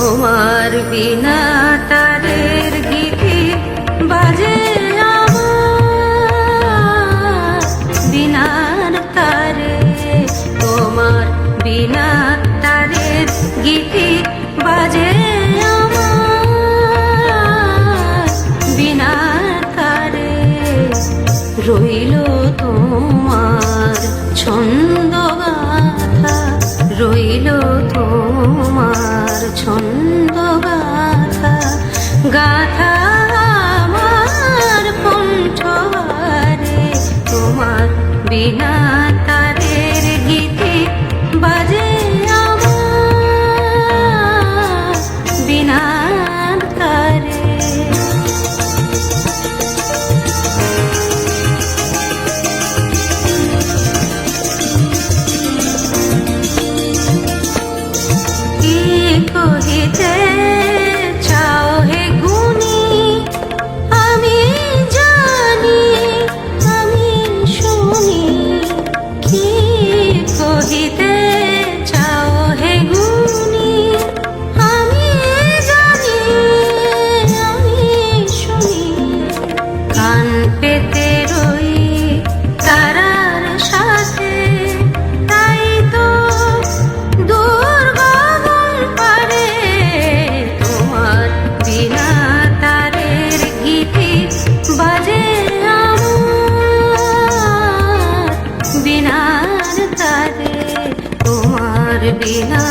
তোমার বিনা তারের গীতি বাজে আমার বিনার তারে। তোমার বিনা তারের গীতি বাজে আমার বিনার তারে। রইল তোমার ছন্দ গাথা, রইল তোমার ছন্দ গাথা, গাথা আমার কণ্ঠহারে। তোমার বিনা তারের গীতি বাজে আমার বিনার তারে। কহিতে চাও হে গুণী, আমি জানি আমি শুনি। কি কহিতে চাও হে গুণী, আমি জানি আমি শুনি। কান পেতে রই তারার সাথে, তাই তো দূর গগন পারে। তোমার বিনা তারের গীতি বাজে আমার বিনার তারে। তোমার বিনা